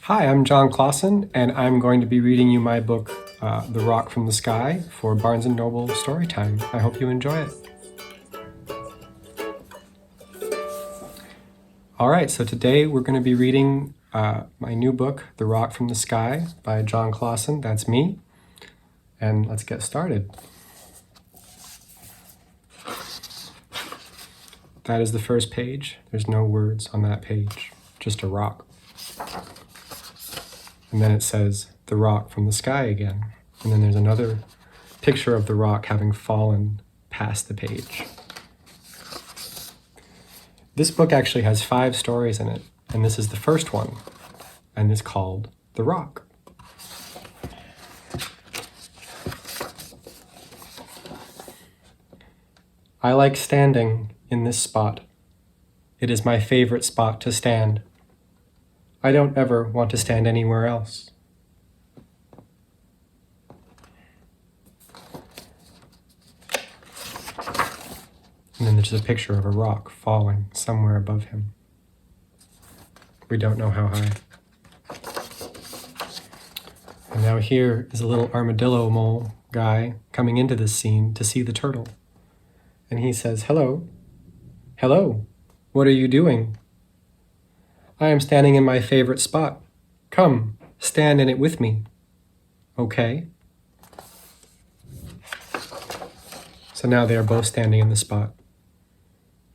Hi, I'm Jon Klassen, and I'm going to be reading you my book, The Rock from the Sky, for B&N Storytime. I hope you enjoy it. Alright, so today we're going to be reading my new book, The Rock from the Sky, by Jon Klassen. That's me. And let's get started. That is the first page. There's no words on that page, just a rock. And then it says, the rock from the sky again. And then there's another picture of the rock having fallen past the page. This book actually has 5 stories in it, and this is the first one, and it's called The Rock. I like standing in this spot. It is my favorite spot to stand. I don't ever want to stand anywhere else. And then there's a picture of a rock falling somewhere above him. We don't know how high. And now here is a little armadillo mole guy coming into this scene to see the turtle. And he says, "Hello. Hello. What are you doing?" "I am standing in my favorite spot. Come, stand in it with me." "Okay." So now they are both standing in the spot.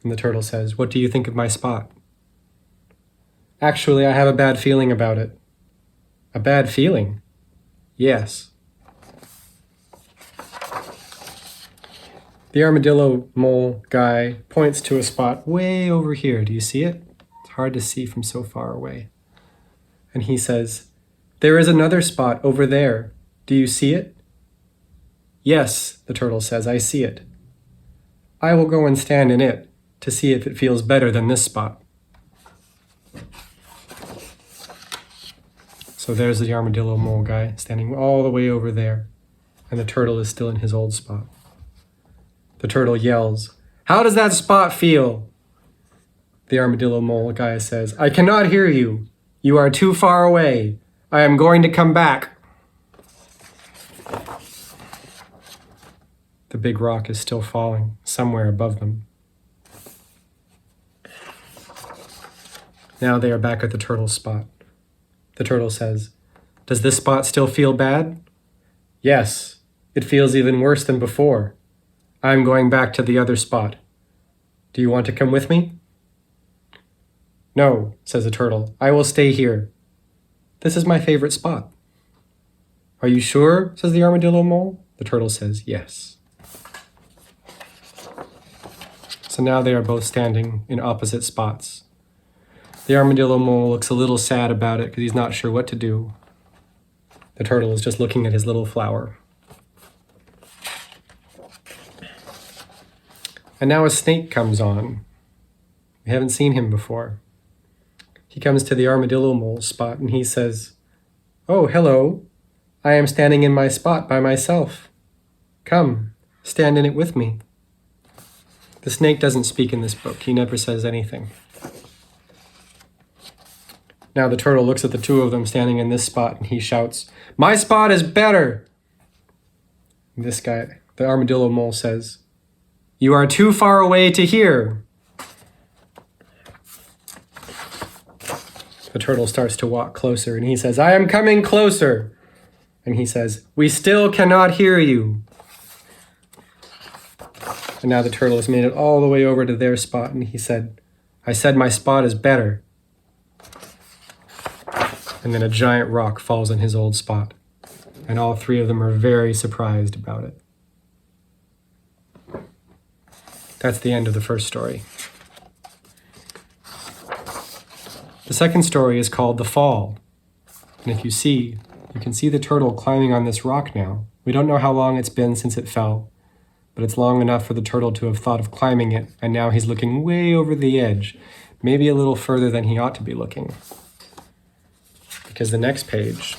And the turtle says, "What do you think of my spot?" "Actually, I have a bad feeling about it." "A bad feeling?" "Yes." The armadillo mole guy points to a spot way over here. Do you see it? It's hard to see from so far away. And he says, "There is another spot over there. Do you see it?" "Yes," the turtle says, "I see it. I will go and stand in it to see if it feels better than this spot." So there's the armadillo mole guy standing all the way over there, and the turtle is still in his old spot. The turtle yells, "How does that spot feel?" The armadillo mole guy says, "I cannot hear you. You are too far away. I am going to come back." The big rock is still falling somewhere above them. Now they are back at the turtle's spot. The turtle says, "Does this spot still feel bad?" "Yes, it feels even worse than before. I'm going back to the other spot. Do you want to come with me?" "No," says the turtle. "I will stay here. This is my favorite spot." "Are you sure?" says the armadillo mole. The turtle says, "Yes." So now they are both standing in opposite spots. The armadillo mole looks a little sad about it because he's not sure what to do. The turtle is just looking at his little flower. And now a snake comes on. We haven't seen him before. He comes to the armadillo mole's spot and he says, "Oh, hello. I am standing in my spot by myself. Come, stand in it with me." The snake doesn't speak in this book. He never says anything. Now the turtle looks at the two of them standing in this spot and he shouts, "My spot is better!" And this guy, the armadillo mole, says, "You are too far away to hear." The turtle starts to walk closer and he says, "I am coming closer." And he says, "We still cannot hear you." And now the turtle has made it all the way over to their spot and he said, "I said my spot is better." And then a giant rock falls in his old spot. And all 3 of them are very surprised about it. That's the end of the first story. The second story is called The Fall. And if you can see the turtle climbing on this rock now. We don't know how long it's been since it fell, but it's long enough for the turtle to have thought of climbing it, and now he's looking way over the edge, maybe a little further than he ought to be looking. Because the next page,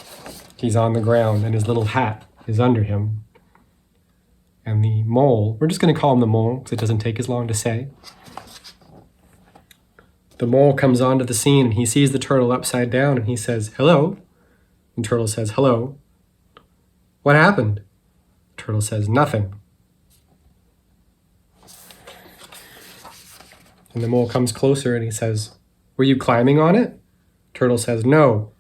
he's on the ground and his little hat is under him. And the mole, we're just going to call him the mole because it doesn't take as long to say. The mole comes onto the scene and he sees the turtle upside down and he says, "Hello." And turtle says, "Hello." "What happened?" Turtle says, "Nothing." And the mole comes closer and he says, "Were you climbing on it?" Turtle says, "No."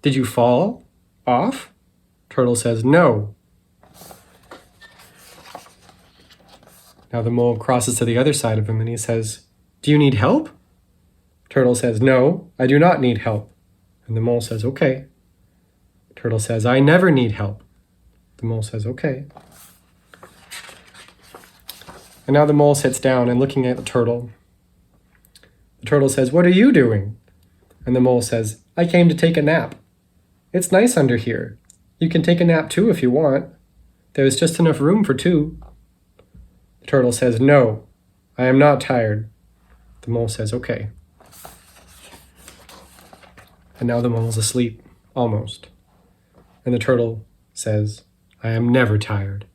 "Did you fall off?" Turtle says, "No." Now the mole crosses to the other side of him and he says, "Do you need help?" Turtle says, "No, I do not need help." And the mole says, "Okay." Turtle says, "I never need help." The mole says, "Okay." And now the mole sits down and looking at the turtle says, "What are you doing?" And the mole says, "I came to take a nap. It's nice under here. You can take a nap too if you want. There's just enough room for two." The turtle says, "No, I am not tired." The mole says, "Okay." And now the mole's asleep, almost. And the turtle says, "I am never tired."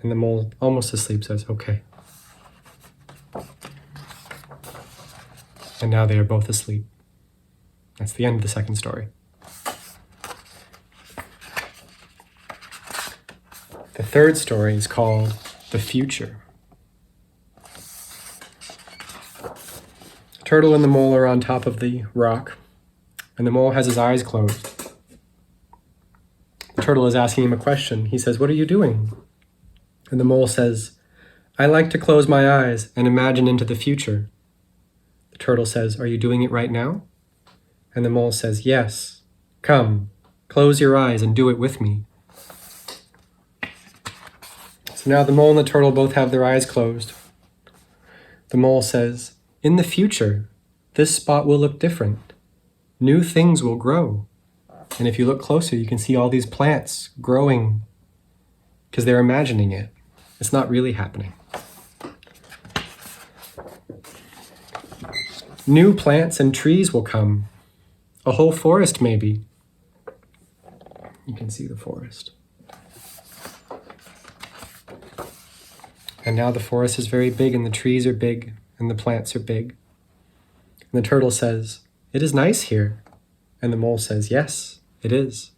And the mole, almost asleep, says, "Okay." And now they are both asleep. That's the end of the second story. The third story is called The Future. The turtle and the mole are on top of the rock, and the mole has his eyes closed. The turtle is asking him a question. He says, "What are you doing?" And the mole says, "I like to close my eyes and imagine into the future." The turtle says, "Are you doing it right now?" And the mole says, "Yes. Come, close your eyes and do it with me." So now the mole and the turtle both have their eyes closed. The mole says, "In the future, this spot will look different. New things will grow. And if you look closer, you can see all these plants growing because they're imagining it. It's not really happening. New plants and trees will come. A whole forest, maybe." You can see the forest. And now the forest is very big, and the trees are big, and the plants are big. And the turtle says, "It is nice here." And the mole says, "Yes, it is."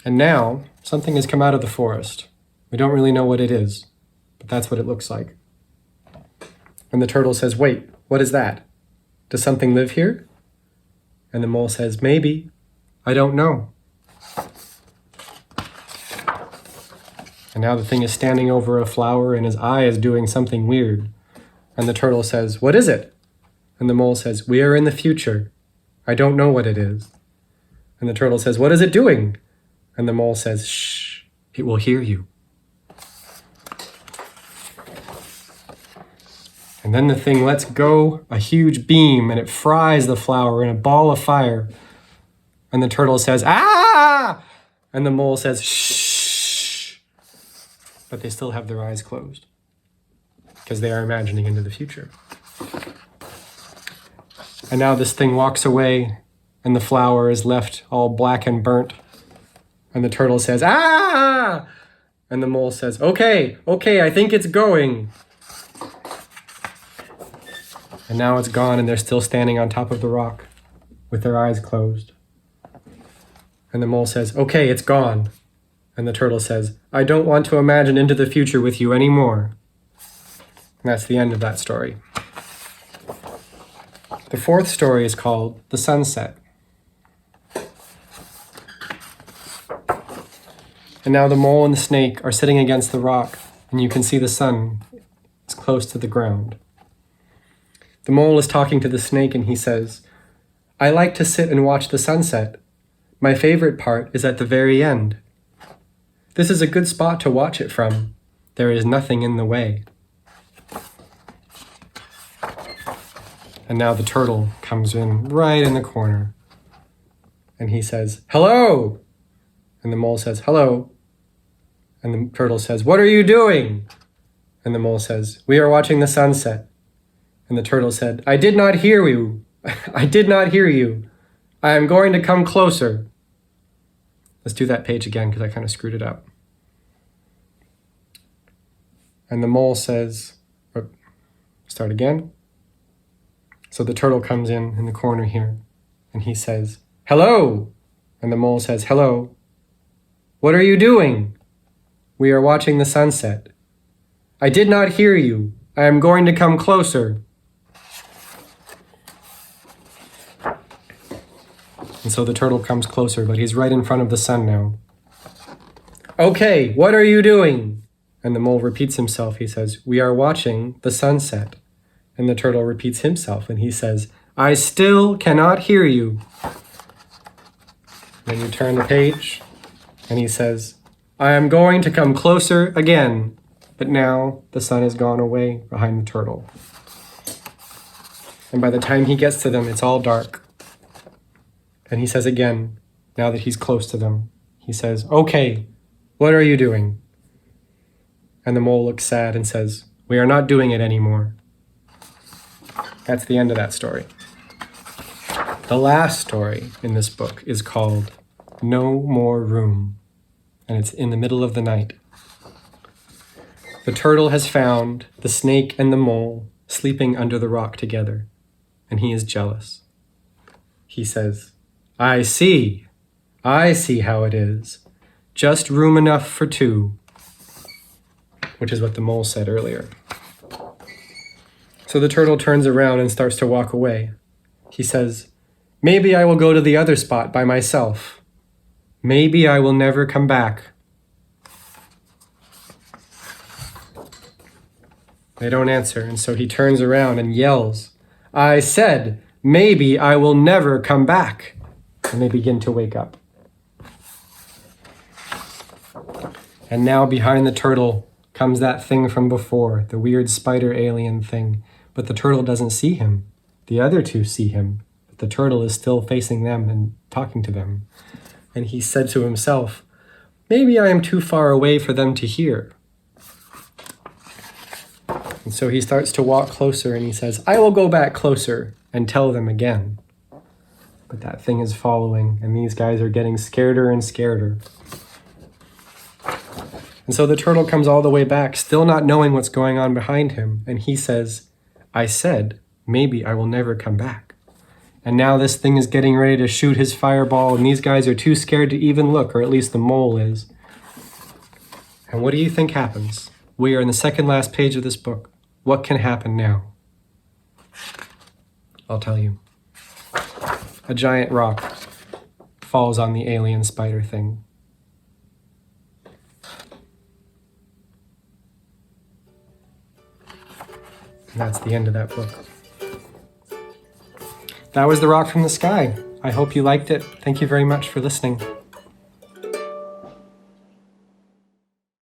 And now something has come out of the forest. We don't really know what it is, but that's what it looks like. And the turtle says, "Wait, what is that? Does something live here?" And the mole says, "Maybe. I don't know." And now the thing is standing over a flower and his eye is doing something weird. And the turtle says, "What is it?" And the mole says, "We are in the future. I don't know what it is." And the turtle says, "What is it doing?" And the mole says, "Shh, it will hear you." And then the thing lets go a huge beam and it fries the flower in a ball of fire. And the turtle says, "Ah!" And the mole says, "Shh." But they still have their eyes closed because they are imagining into the future. And now this thing walks away and the flower is left all black and burnt. And the turtle says, "Ah!" And the mole says, okay, I think it's going." And now it's gone and they're still standing on top of the rock with their eyes closed. And the mole says, "Okay, it's gone." And the turtle says, "I don't want to imagine into the future with you anymore." And that's the end of that story. The fourth story is called The Sunset. And now the mole and the snake are sitting against the rock, and you can see the sun is close to the ground. The mole is talking to the snake, and he says, "I like to sit and watch the sunset. My favorite part is at the very end. This is a good spot to watch it from. There is nothing in the way." And now the turtle comes in right in the corner. And he says, "Hello!" And the mole says, "Hello." And the turtle says, "What are you doing?" And the mole says, "We are watching the sunset." And the turtle said, "I did not hear you. I did not hear you. I am going to come closer." Let's do that page again because I kind of screwed it up. And the mole says, start again. So the turtle comes in the corner here, and he says, hello. And the mole says, hello. What are you doing? We are watching the sunset. I did not hear you. I am going to come closer. And so the turtle comes closer, but he's right in front of the sun now. Okay, what are you doing? And the mole repeats himself. He says, we are watching the sunset. And the turtle repeats himself, and he says, I still cannot hear you. Then you turn the page, and he says, I am going to come closer again. But now the sun has gone away behind the turtle. And by the time he gets to them, it's all dark. And he says again, now that he's close to them, he says, okay, what are you doing? And the mole looks sad and says, we are not doing it anymore. That's the end of that story. The last story in this book is called No More Room, and it's in the middle of the night. The turtle has found the snake and the mole sleeping under the rock together, and he is jealous. He says, I see how it is. Just room enough for two, which is what the mole said earlier. So the turtle turns around and starts to walk away. He says, maybe I will go to the other spot by myself. Maybe I will never come back. They don't answer, and so he turns around and yells, I said, maybe I will never come back. And they begin to wake up. And now behind the turtle comes that thing from before, the weird spider alien thing. But the turtle doesn't see him. The other two see him, but the turtle is still facing them and talking to them. And he said to himself, maybe I am too far away for them to hear. And so he starts to walk closer and he says, I will go back closer and tell them again. But that thing is following, and these guys are getting scareder and scareder. And so the turtle comes all the way back, still not knowing what's going on behind him, and he says, I said, maybe I will never come back. And now this thing is getting ready to shoot his fireball, and these guys are too scared to even look, or at least the mole is. And what do you think happens? We are in the second last page of this book. What can happen now? I'll tell you. A giant rock falls on the alien spider thing. And that's the end of that book. That was The Rock from the Sky. I hope you liked it. Thank you very much for listening.